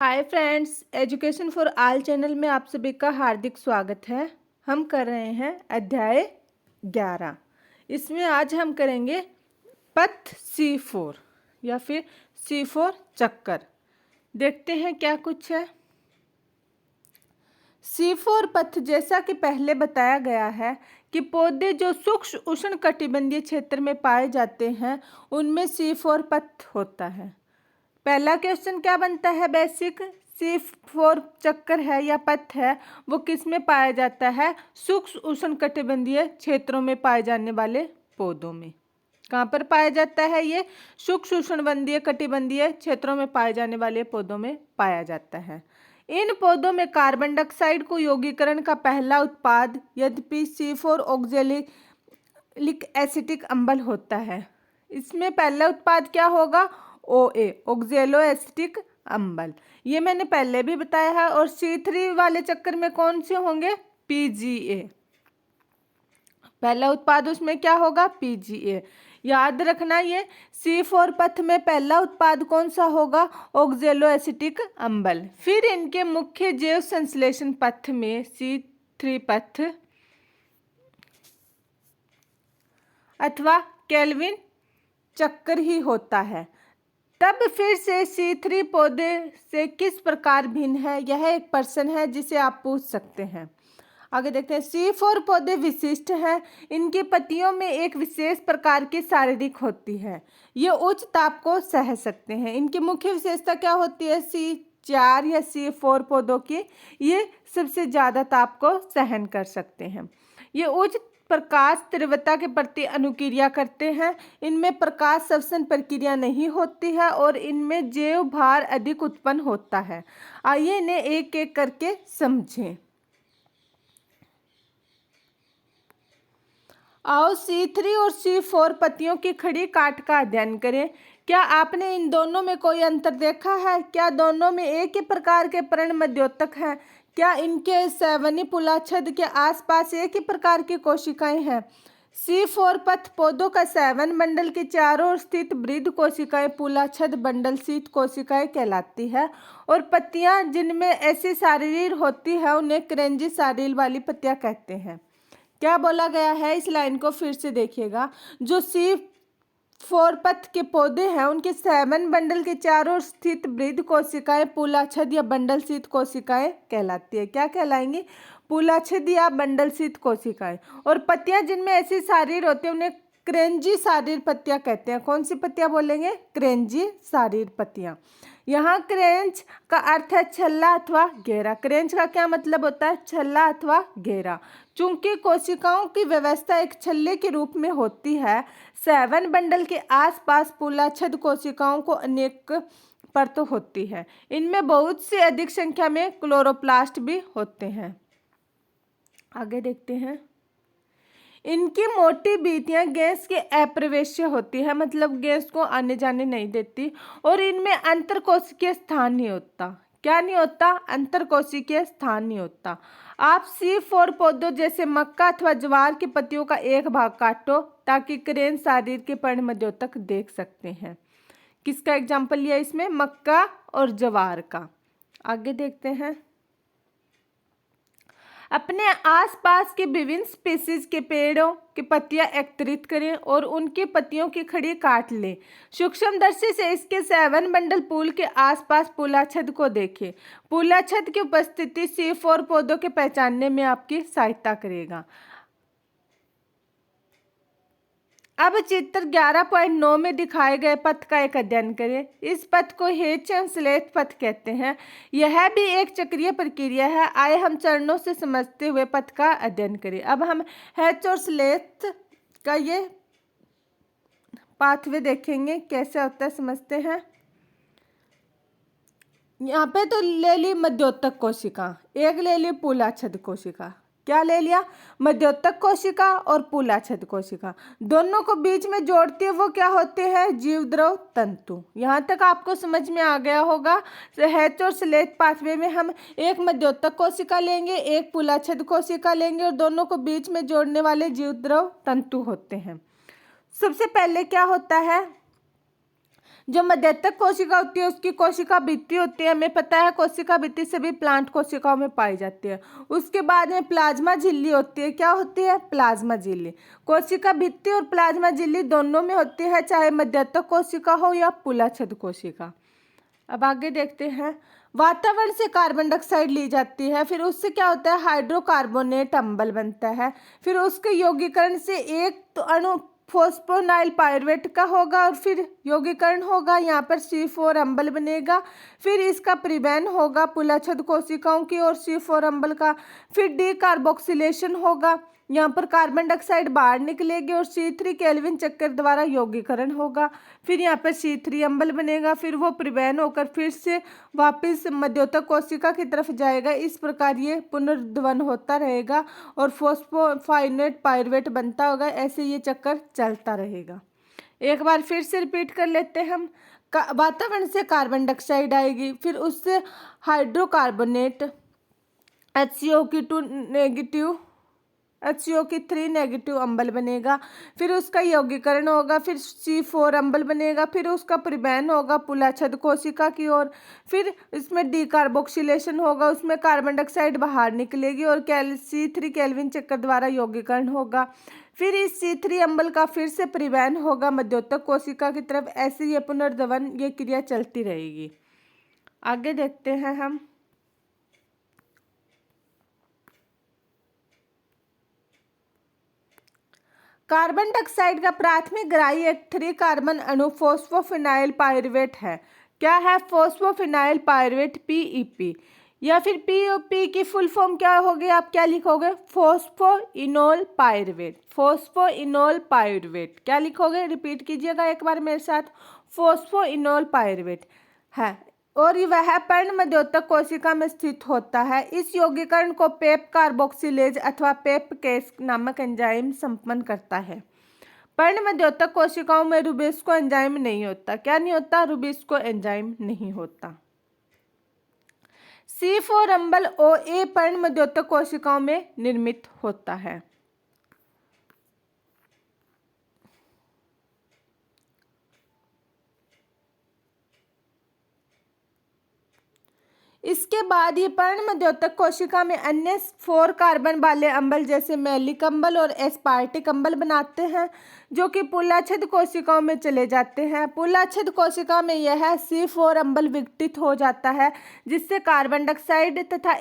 Hi friends, education for all channel में आप सभी का हार्दिक स्वागत है। हम कर रहे हैं अध्याय 11। इसमें आज हम करेंगे पथ C4 या फिर C4 चक्कर। देखते हैं क्या कुछ है। C4 पथ, जैसा कि पहले बताया गया है कि पौधे जो सूक्ष्म उष्णकटिबंधीय क्षेत्र में पाए जाते हैं उनमें C4 पथ होता है। पहला क्वेश्चन क्या बनता है? बेसिक C4 चक्कर है या पथ है वो किस में पाया जाता है? सूक्ष्म उष्णकटिबंधीय क्षेत्रों में पाए जाने वाले पौधों में। कहाँ पर पाया जाता है ये? सूक्ष्म उष्णकटिबंधीय कटिबंधीय क्षेत्रों में पाए जाने वाले पौधों में पाया जाता है। इन पौधों में कार्बन डाइऑक्साइड को यौगीकरण का पहला उत्पाद यद्यपि C4 ऑक्जेलिक एसिटिक अम्ल होता है। इसमें पहला उत्पाद क्या होगा? OA ऑक्जेलो एसिटिक अम्ल। ये मैंने पहले भी बताया है। और C3 वाले चक्कर में कौन से होंगे? PGA। पहला उत्पाद उसमें क्या होगा? PGA। याद रखना, ये C4 पथ में पहला उत्पाद कौन सा होगा? ऑक्जेलो एसिटिक अम्ल। फिर इनके मुख्य जैव संश्लेषण पथ में C3 पथ अथवा केल्विन चक्कर ही होता है। तब फिर से C3 पौधे से किस प्रकार भिन्न है? यह एक प्रश्न है जिसे आप पूछ सकते हैं। आगे देखते हैं। C4 पौधे विशिष्ट हैं। इनकी पत्तियों में एक विशेष प्रकार की शारीरिक होती है। ये उच्च ताप को सह सकते हैं। इनकी मुख्य विशेषता क्या होती है? C4 या C4 पौधों की ये सबसे ज़्यादा ताप को सहन कर सकते हैं। ये उच्च प्रकाश तीव्रता के प्रति अनुक्रिया करते हैं। इनमें प्रकाश श्वसन प्रक्रिया नहीं होती है और इनमें जैव भार अधिक उत्पन्न होता है। आइए इन्हें एक एक करके समझें। आओ C3 और C4 पत्तियों की खड़ी काट का अध्ययन करें। क्या आपने इन दोनों में कोई अंतर देखा है? क्या दोनों में एक ही प्रकार के पर्ण मध्योतक हैं? क्या इनके सेवनी पुलाछद के आसपास एक ही प्रकार की कोशिकाएं हैं? C4 पथ पौधों का सेवन मंडल के चारों ओर स्थित वृद्ध कोशिकाएं पुलाछद बंडल शीत कोशिकाएं कहलाती है। और पत्तियां जिनमें ऐसी शारीर होती है उन्हें क्रेंजी शारीर वाली पत्तियां कहते हैं। क्या बोला गया है? इस लाइन को फिर से देखिएगा। जो C4 पथ के पौधे हैं उनके सेवन बंडल के चारों ओर स्थित वृद्ध कोशिकाएं पुलाछद या बंडल शीत कोशिकाएं कहलाती है। क्या कहलाएंगी? पुलाछद या बंडल शीत कोशिकाएं। और पत्तियां जिनमें ऐसी शारीर होती है उन्हें क्रेंजी शारीर पत्तियां कहते हैं। कौन सी पत्तियां बोलेंगे? क्रेंजी शारीर पत्तियां। यहाँ क्रेंच का अर्थ है छल्ला अथवा घेरा। क्रेंच का क्या मतलब होता है? छल्ला अथवा घेरा। चूंकि कोशिकाओं की व्यवस्था एक छल्ले के रूप में होती है, सेवन बंडल के आसपास पुलाछद कोशिकाओं को अनेक परत होती है। इनमें बहुत से अधिक संख्या में क्लोरोप्लास्ट भी होते हैं। आगे देखते हैं। इनकी मोटी बीतियां गैस के अप्रवेश्य होती है, मतलब गैस को आने जाने नहीं देती। और इनमें अंतरकोशिकीय स्थान नहीं होता। क्या नहीं होता? अंतरकोशिकीय स्थान नहीं होता। आप C4 पौधों जैसे मक्का अथवा ज्वार की पत्तियों का एक भाग काटो ताकि क्रेन शारीर के पर्ण मध्योतक देख सकते हैं। किसका एग्जाम्पल लिया इसमें? मक्का और ज्वार का। आगे देखते हैं। अपने आसपास के विभिन्न स्पीसीज के पेड़ों की पत्तियां एकत्रित करें और उनकी पत्तियों की खड़ी काट लें। सूक्ष्मदर्शी से इसके सेवन बंडल पुल के आसपास पुलाछद को देखें। पुलाछद की उपस्थिति C4 पौधों के पहचानने में आपकी सहायता करेगा। अब चित्र 11.9 में दिखाए गए पथ का एक अध्ययन करें। इस पथ को हेच एवं स्लेथ पथ कहते हैं। यह भी एक चक्रीय प्रक्रिया है। आइए हम चरणों से समझते हुए पथ का अध्ययन करें। अब हम हेच और स्लेथ का ये पाथवे देखेंगे कैसे होता है, समझते हैं। यहाँ पे तो ले ली मध्योतक कोशिका, एक ले ली पुलाछद कोशिका। क्या ले लिया? मध्योतक कोशिका और पुलाछद कोशिका। दोनों को बीच में जोड़ती है वो क्या होते हैं? जीवद्रव तंतु। यहाँ तक आपको समझ में आ गया होगा। तो हेच और स्लेथ पाथवे में हम एक मध्योतक कोशिका लेंगे, एक पुलाछद कोशिका लेंगे और दोनों को बीच में जोड़ने वाले जीवद्रव तंतु होते हैं। सबसे पहले क्या होता है? जो मध्यस्थक कोशिका होती है उसकी कोशिका भित्ति होती है, हमें पता है कोशिका भित्ति सभी प्लांट कोशिकाओं में पाई जाती है। उसके बाद में प्लाज्मा झिल्ली होती है। क्या होती है? प्लाज्मा झिल्ली। कोशिका भित्ति और प्लाज्मा झिल्ली दोनों में होती है, चाहे मध्यस्थक कोशिका हो या पुलाछद कोशिका। अब आगे देखते हैं। वातावरण से कार्बन डाइऑक्साइड ली जाती है, फिर उससे क्या होता है? हाइड्रोकार्बोनेट अम्ल बनता है। फिर उसके यौगीकरण से एक तो अणु फोस्फोनाइल पायरुवेट का होगा और फिर यौगीकरण होगा, यहाँ पर C4 अम्ल बनेगा। फिर इसका परिवहन होगा पुलाछद कोशिकाओं की ओर C4 अम्ल का। फिर डीकार्बोक्सिलेशन होगा, यहाँ पर कार्बन डाइऑक्साइड बाहर निकलेगी और C3 केल्विन चक्र द्वारा यौगीकरण होगा। फिर यहाँ पर C3 अम्ल बनेगा, फिर वो परिवहन होकर फिर से वापस मध्योतक कोशिका की तरफ जाएगा। इस प्रकार ये पुनर्द्वन होता रहेगा और फोस्फोफाइनेट पायरुवेट बनता होगा। ऐसे ये चक्कर चलता रहेगा। एक बार फिर से रिपीट कर लेते हैं हम। वातावरण से कार्बन डाइऑक्साइड आएगी, फिर उससे हाइड्रोकार्बोनेट HCO3 नेगेटिव अम्ल बनेगा। फिर उसका यौगीकरण होगा, फिर C4 अम्ल बनेगा। फिर उसका परिवहन होगा पुलाछद कोशिका की ओर। फिर इसमें डीकार्बोक्सिलेशन होगा, उसमें कार्बन डाइऑक्साइड बाहर निकलेगी और C3 केल्विन चक्र द्वारा यौगीकरण होगा। फिर इस C3 अम्ल का फिर से परिवहन होगा मध्योतक कोशिका की तरफ। ऐसे ये पुनर्द्वन ये क्रिया चलती रहेगी। आगे देखते हैं हम। कार्बन डाइऑक्साइड का प्राथमिक ग्राही एक 3 कार्बन अणु फोस्फोफिनाइल पायरुवेट है। क्या है? फोस्फोफिनाइल पायरुवेट PEP, या फिर POP की फुल फॉर्म क्या होगी? आप क्या लिखोगे? Phosphoenol pyruvate. फोस्फोइनोल पायरुवेट क्या लिखोगे? रिपीट कीजिएगा एक बार मेरे साथ। फोस्फोइनोल पायरुवेट है और वह पर्ण मध्योतक कोशिका में स्थित होता है। इस यौगीकरण को पेप कार्बोक्सिलेज अथवा पेप केस नामक एंजाइम संपन्न करता है। पर्ण मध्योतक कोशिकाओं में रुबिस्को एंजाइम नहीं होता। क्या नहीं होता? रुबिस्को एंजाइम नहीं होता। C4 अम्ल OA पर्ण मध्योतक कोशिकाओं में निर्मित होता है। इसके बाद ये पर्ण मध्योतक कोशिका में अन्य 4 कार्बन वाले अम्ल जैसे मैलिक अम्ल और एस्पार्टिक अम्ल बनाते हैं, जो कि पुलाछद कोशिकाओं में चले जाते हैं। पुलाछद कोशिका में यह C4 अम्ल विघटित हो जाता है, जिससे कार्बन डाइऑक्साइड तथा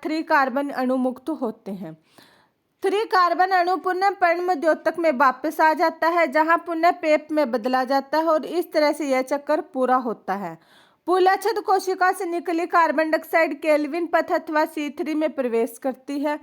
3 कार्बन अणु मुक्त होते हैं। 3 कार्बन अणु पुनः पर्ण मध्योतक में वापस आ जाता है, जहां पुनः पेप में बदला जाता है और इस तरह से यह चक्कर पूरा होता है। पुलाछद कोशिका से निकली कार्बन डाइऑक्साइड केल्विन पथ अथवा C3 में प्रवेश करती है।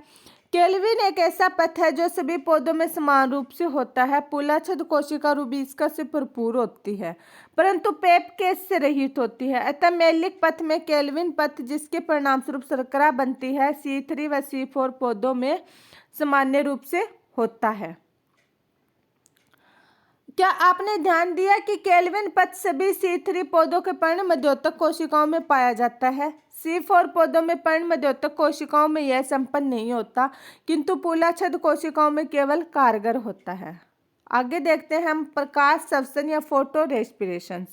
केल्विन एक ऐसा पथ है जो सभी पौधों में समान रूप से होता है। पुलाछद कोशिका रुबिस्का से भरपूर होती है, परंतु पेप केस से रहित होती है। अतः मैलिक पथ में केल्विन पथ, जिसके परिणामस्वरूप शर्करा बनती है, C3 व C4 पौधों में सामान्य रूप से होता है। क्या आपने ध्यान दिया कि केल्विन पथ सभी C3 पौधों के पर्ण मध्योतक कोशिकाओं में पाया जाता है? C4 पौधों में पर्ण मध्योतक कोशिकाओं में यह संपन्न नहीं होता, किंतु पुलाछद कोशिकाओं में केवल कारगर होता है। आगे देखते हैं हम प्रकाश श्वसन या फोटो रेस्पिरेशन।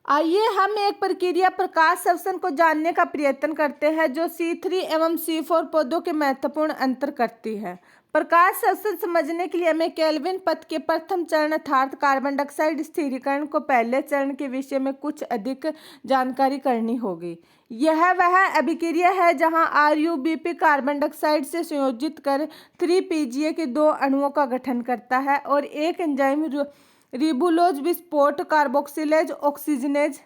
आइए हम एक प्रक्रिया प्रकाश श्वसन को जानने का प्रयत्न करते हैं, जो C3 एवं C4 पौधों के महत्वपूर्ण अंतर करती है। प्रकाश श्वसन समझने के लिए हमें केल्विन पथ के प्रथम चरण अर्थात कार्बन डाइऑक्साइड स्थिरीकरण को पहले चरण के विषय में कुछ अधिक जानकारी करनी होगी। यह वह अभिक्रिया है जहां RuBP कार्बन डाइऑक्साइड से संयोजित कर 3PGA के 2 अणुओं का गठन करता है और एक एंजाइम रिबुलोज विस्फोट कार्बोक्सिलेज ऑक्सीजनेज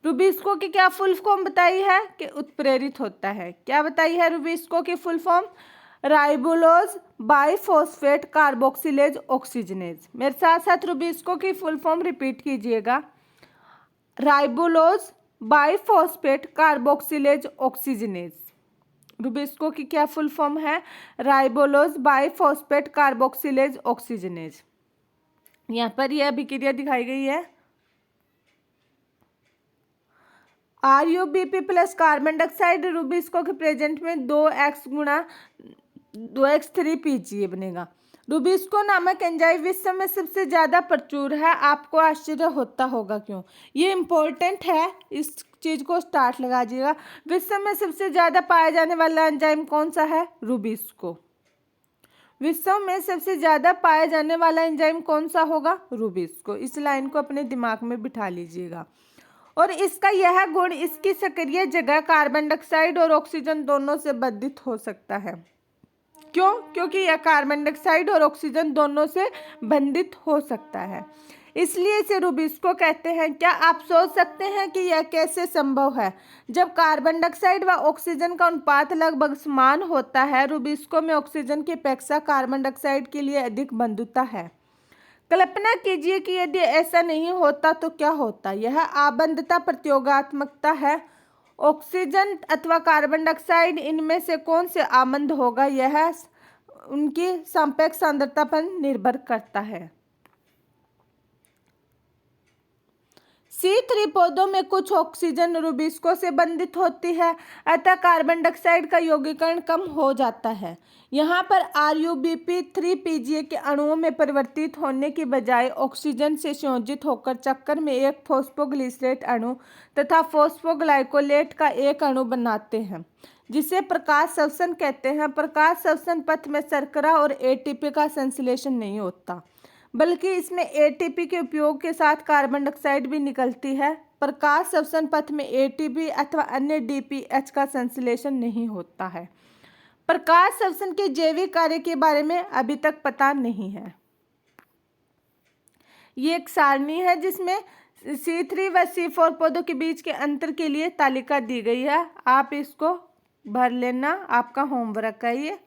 रुबिस्को की क्या फुल फॉर्म बताई है कि उत्प्रेरित होता है। क्या बताई है रुबिस्को की full form? राइबोलोज biphosphate carboxylase oxygenase. मेरे साथ साथ रुबिस्को की फुल फॉर्म रिपीट कीजिएगा। राइबोलोज बाइफॉस्फेट कार्बोक्सिलेज ऑक्सीजनेज। रुबिस्को की क्या फुल फॉर्म है? राइबोलोज बाइफॉस्फेट कार्बोक्सिलेज ऑक्सीजनेज। यहाँ पर यह अभिक्रिया दिखाई गई है। RuBP plus carbon dioxide Rubisco के प्रेजेंट में 2x गुणा 2x 3PGA बनेगा। रूबिस्को नामक एंजाइम विश्व में सबसे ज़्यादा प्रचुर है। आपको आश्चर्य होता होगा क्यों, ये इम्पोर्टेंट है, इस चीज़ को स्टार्ट लगाइएगा। विश्व में सबसे ज़्यादा पाया जाने वाला एंजाइम कौन सा है? रूबिस्को। विश्व में सबसे ज़्यादा पाया जाने वाला एंजाइम कौन सा होगा? रूबिस्को। इस लाइन को अपने दिमाग में बिठा लीजिएगा। और इसका यह गुण इसकी सक्रिय जगह कार्बन डाइऑक्साइड और ऑक्सीजन दोनों से बंधित हो सकता है। क्यों? क्योंकि यह कार्बन डाइऑक्साइड और ऑक्सीजन दोनों से बंधित हो सकता है, इसलिए इसे रूबिस्को कहते हैं। क्या आप सोच सकते हैं कि यह कैसे संभव है? जब कार्बन डाइऑक्साइड व ऑक्सीजन का अनुपात लगभग समान होता है, रूबिस्को में ऑक्सीजन की अपेक्षा कार्बन डाइऑक्साइड के लिए अधिक बंधुता है। कल्पना कीजिए कि यदि ऐसा नहीं होता तो क्या होता? यह आबंधता प्रत्योगात्मकता है। ऑक्सीजन अथवा कार्बन डाइऑक्साइड, इनमें से कौन से आबंध होगा, यह उनकी सापेक्ष सांद्रता पर निर्भर करता है। C3 पौधों में कुछ ऑक्सीजन रूबिस्को से बंधित होती है, अतः कार्बन डाइऑक्साइड का यौगीकरण कम हो जाता है। यहाँ पर RuBp3 के अणुओं में परिवर्तित होने की बजाय ऑक्सीजन से संयोजित होकर चक्कर में एक फॉस्फोग्लिसरेट अणु तथा फॉस्फोग्लाइकोलेट का एक अणु बनाते हैं, जिसे प्रकाश संश्लेषण कहते हैं। प्रकाश संश्लेषण पथ में शर्करा और ATP का संश्लेषण नहीं होता, बल्कि इसमें ATP के उपयोग के साथ कार्बन डाइऑक्साइड भी निकलती है। प्रकाश संश्लेषण पथ में ATP अथवा अन्य DPH का संश्लेषण नहीं होता है। प्रकाश संश्लेषण के जैविक कार्य के बारे में अभी तक पता नहीं है। ये एक सारणी है जिसमें C3 व C4 पौधों के बीच के अंतर के लिए तालिका दी गई है। आप इसको भर लेना, आपका होमवर्क है ये।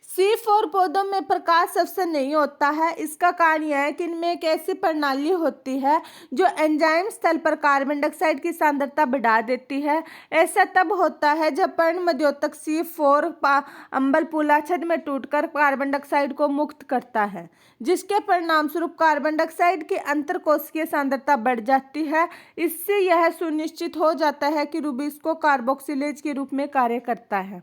C4 पौधों में प्रकाश संश्लेषण नहीं होता है। इसका कारण यह है कि इनमें एक ऐसी प्रणाली होती है जो एंजाइम स्थल पर कार्बन डाइऑक्साइड की सांद्रता बढ़ा देती है। ऐसा तब होता है जब पर्णमध्योतक C4 अम्ल मूलाछद में टूटकर कार्बन डाइऑक्साइड को मुक्त करता है, जिसके परिणाम स्वरूप कार्बन डाइऑक्साइड की अंतरकोशिकीय सांद्रता बढ़ जाती है। इससे यह सुनिश्चित हो जाता है कि रूबिस्को कार्बोक्सिलेज के रूप में कार्य करता है,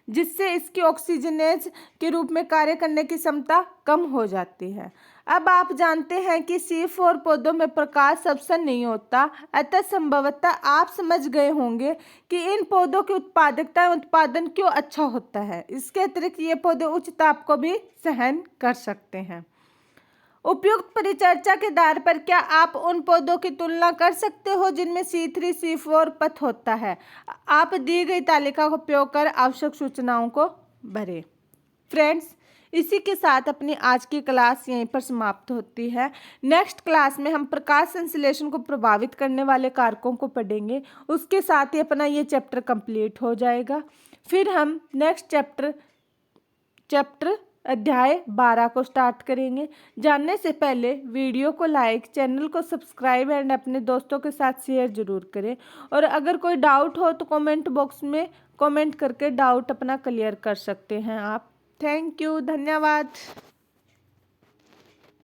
जिससे इसकी ऑक्सीजनेज के रूप में कार्य करने की क्षमता कम हो जाती है। अब आप जानते हैं कि C4 पौधों में प्रकाश संश्लेषण नहीं होता, अतः संभवतः आप समझ गए होंगे कि इन पौधों की उत्पादकता एवं उत्पादन क्यों अच्छा होता है। इसके अतिरिक्त ये पौधे उच्च ताप को भी सहन कर सकते हैं। उपयुक्त परिचर्चा के आधार पर क्या आप उन पौधों की तुलना कर सकते हो जिनमें C3 C4 पथ होता है? आप दी गई तालिका का उपयोग कर आवश्यक सूचनाओं को भरें। फ्रेंड्स, इसी के साथ अपनी आज की क्लास यहीं पर समाप्त होती है। नेक्स्ट क्लास में हम प्रकाश संश्लेषण को प्रभावित करने वाले कारकों को पढ़ेंगे। उसके साथ ही अपना ये चैप्टर कंप्लीट हो जाएगा। फिर हम नेक्स्ट चैप्टर अध्याय 12 को स्टार्ट करेंगे। जानने से पहले वीडियो को लाइक, चैनल को सब्सक्राइब एंड अपने दोस्तों के साथ शेयर जरूर करें। और अगर कोई डाउट हो तो कमेंट बॉक्स में कमेंट करके डाउट अपना क्लियर कर सकते हैं आप। थैंक यू, धन्यवाद।